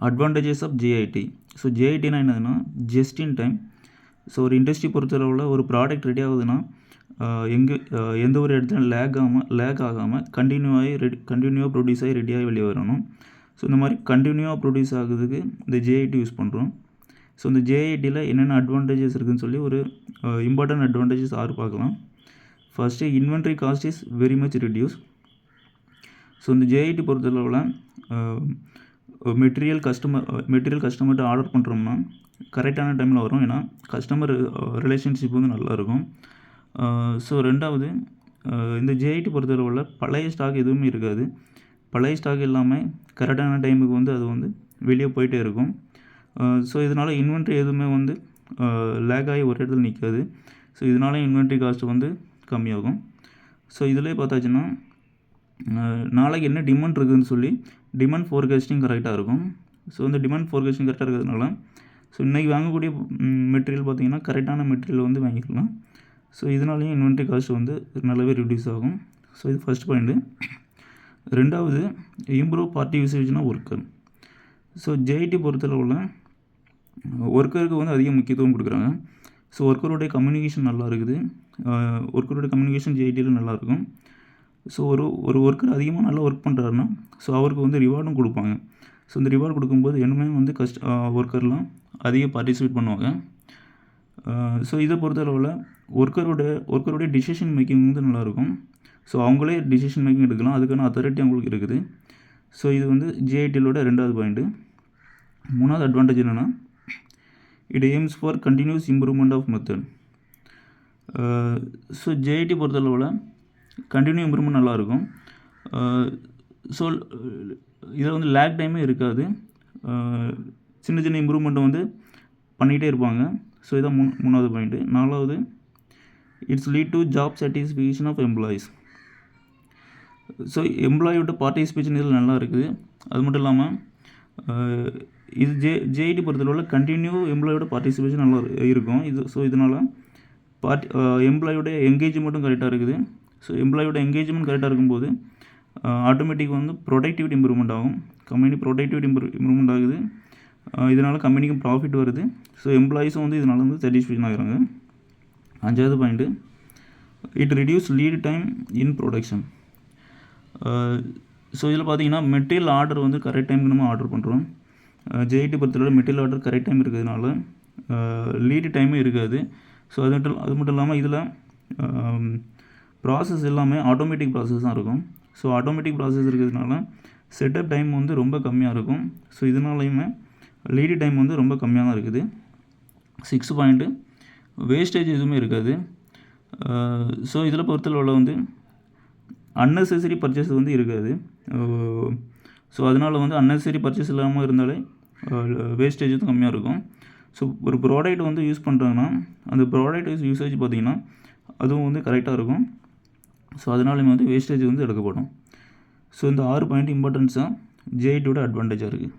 Advantages of JIT. So ஜேஐடினா என்னதுன்னா just in time. So ஒரு இண்டஸ்ட்ரி பொறுத்தளவில் ஒரு ப்ராடக்ட் ரெடி ஆகுதுன்னா எந்த ஒரு இடத்துல லேக் ஆகாமல் கண்டினியூவாக ப்ரொடியூஸ் ஆகி ரெடியாகி வெளியே வரணும். ஸோ இந்த மாதிரி கண்டினியூவாக ப்ரொடியூஸ் ஆகுறதுக்கு இந்த ஜேஐடி யூஸ் பண்ணுறோம். ஸோ இந்த ஜேஐடியில் என்னென்ன அட்வான்டேஜஸ் இருக்குதுன்னு சொல்லி ஒரு இம்பார்ட்டன்ட் அட்வான்டேஜஸ் 6 பார்க்கலாம். First, inventory cost is very much reduce. So இந்த ஜேஐடி பொறுத்தளவில் மெட்டீரியல் கஸ்டமர்கிட்ட ஆர்டர் பண்ணுறோம்னா கரெக்டான டைமில் வரும். ஏன்னா கஸ்டமர் ரிலேஷன்ஷிப் வந்து நல்லாயிருக்கும். ஸோ ரெண்டாவது, இந்த ஜேஐடி பொறுத்தளவில் பழைய ஸ்டாக் எதுவுமே இருக்காது. பழைய ஸ்டாக் இல்லாமல் கரெக்டான டைமுக்கு வந்து அது வந்து வெளியே போயிட்டே இருக்கும். ஸோ இதனால் இன்வென்ட்ரி எதுவுமே வந்து லேக் ஆகி ஒரு இடத்துல நிற்காது. ஸோ இதனால இன்வென்ட்ரி காஸ்ட் வந்து கம்மியாகும். ஸோ இதிலே பார்த்தாச்சுன்னா நாளைக்கு என்ன டிமாண்ட் இருக்குதுன்னு சொல்லி டிமாண்ட் ஃபோர்காஸ்டிங் கரெக்டாக இருக்கும். ஸோ இந்த டிமாண்ட் ஃபோர்காஸ்டிங் கரெக்டாக இருக்கிறதுனால ஸோ இன்றைக்கி வாங்கக்கூடிய மெட்டீரியல் பார்த்திங்கன்னா கரெக்டான மெட்டீரியல் வந்து வாங்கிக்கலாம். ஸோ இதனாலேயும் இன்வென்ட்ரி காஸ்ட் வந்து நல்லாவே ரிடியூஸ் ஆகும். ஸோ இது ஃபஸ்ட் பாயிண்ட்டு. ரெண்டாவது, இம்ப்ரூவ் பார்ட்டி யூசேஜ்னா ஒர்க்கர். ஸோ ஜேஐடி பொறுத்தளவில் ஒர்க்கருக்கு வந்து அதிக முக்கியத்துவம் கொடுக்குறாங்க. ஸோ ஒர்க்கருடைய கம்யூனிகேஷன் நல்லா இருக்குது. ஒர்க்கருடைய கம்யூனிகேஷன் ஜேஐடியில் நல்லாயிருக்கும். ஸோ ஒரு ஒர்க்கர் அதிகமாக நல்லா ஒர்க் பண்ணுறாருன்னா ஸோ அவருக்கு வந்து ரிவார்டும் கொடுப்பாங்க. ஸோ இந்த ரிவார்டு கொடுக்கும்போது இன்னுமே வந்து ஒர்க்கர்லாம் அதிக பார்ட்டிசிபேட் பண்ணுவாங்க. ஸோ இதை பொறுத்தளவில் ஒர்க்கருடைய டிசிஷன் மேக்கிங் வந்து நல்லாயிருக்கும். ஸோ அவங்களே டிசிஷன் மேக்கிங் எடுக்கலாம். அதுக்கான அத்தாரிட்டி அவங்களுக்கு இருக்குது. ஸோ இது வந்து ஜேஐடியோட ரெண்டாவது பாயிண்ட்டு. மூணாவது அட்வான்டேஜ் என்னென்னா it aims for continuous improvement of method. So JIT பொறுத்தளவில் கண்டினியூ இம்ப்ரூவ்மெண்ட் நல்லாயிருக்கும். ஸோ இதில் வந்து லேக் டைமே இருக்காது. சின்ன சின்ன இம்ப்ரூவ்மெண்ட்டை வந்து பண்ணிகிட்டே இருப்பாங்க. ஸோ இதான் மூணாவது பாயிண்ட்டு. நாலாவது, it's lead to job satisfaction of employees. So எம்ப்ளாயோட பார்ட்டிசிபேஷன் இதில் நல்லா இருக்குது. அது மட்டும் இல்லாமல் இது ஜேஐடி பொறுத்தளவில் கண்டினியூ எம்ப்ளாயோட பார்ட்டிசிபேஷன் நல்லா இருக்கும். ஸோ இதனால் எம்ப்ளாயோட என்கேஜ்மெண்ட்டும் கரெக்டாக இருக்குது. ஸோ எம்ப்ளாயோட என்கேஜ்மெண்ட் கரெக்டாக இருக்கும்போது ஆட்டோமேட்டிக் வந்து ப்ரொடக்டிவிட்டி இம்ப்ரூவ்மெண்ட் ஆகும். கம்பெனி ப்ரொடக்டிவிட்டி இம்ப்ரூவ்மெண்ட் ஆகுது. இதனால் கம்பெனிக்கு ப்ராஃபிட் வருது. ஸோ எம்ப்ளாயீஸும் வந்து இதனால் வந்து சாட்டிஸ்ஃபேக்ஷன் ஆகிறாங்க. அஞ்சாவது point, it reduce lead time in production. So இதில் பார்த்தீங்கன்னா மெட்டீரியல் ஆர்டர் வந்து கரெக்ட் டைமுக்கு நம்ம ஆர்டர் பண்ணுறோம். ஜேஐடி பொறுத்தவரை மெட்டீரியல் ஆர்டர் கரெக்ட் டைம் இருக்கிறதுனால லீடு டைமும் இருக்காது. ஸோ அது மட்டும் இல்லாமல் இதில் ப்ராசஸ் எல்லாமே ஆட்டோமேட்டிக் ப்ராசஸ் தான் இருக்கும். ஸோ ஆட்டோமேட்டிக் ப்ராசஸ் இருக்கிறதுனால செட்டப் டைம் வந்து ரொம்ப கம்மியாக இருக்கும். ஸோ இதனாலையுமே லீடு டைம் வந்து ரொம்ப கம்மியாக தான் இருக்குது. 6 பாயிண்ட்டு, வேஸ்டேஜ் எதுவுமே இருக்காது. ஸோ இதில் பொறுத்தளவில் வந்து அன்னெசரி பர்ச்சேஸ் வந்து இருக்காது. ஸோ அதனால் வந்து அன்னெசரி பர்ச்சேஸ் இல்லாமல் இருந்தாலே வேஸ்டேஜ் வந்து கம்மியாக இருக்கும். ஸோ ஒரு ப்ராடக்ட் வந்து யூஸ் பண்ணுறாங்கன்னா அந்த ப்ராடக்ட் யூசேஜ் பார்த்திங்கன்னா அதுவும் வந்து கரெக்டாக இருக்கும். ஸோ அதனாலுமே வந்து வேஸ்டேஜ் வந்து எடுக்கப்படும். ஸோ இந்த 6 பாயிண்ட் இம்பார்ட்டன்ஸாக ஜேஐடியோட அட்வான்டேஜாக இருக்குது.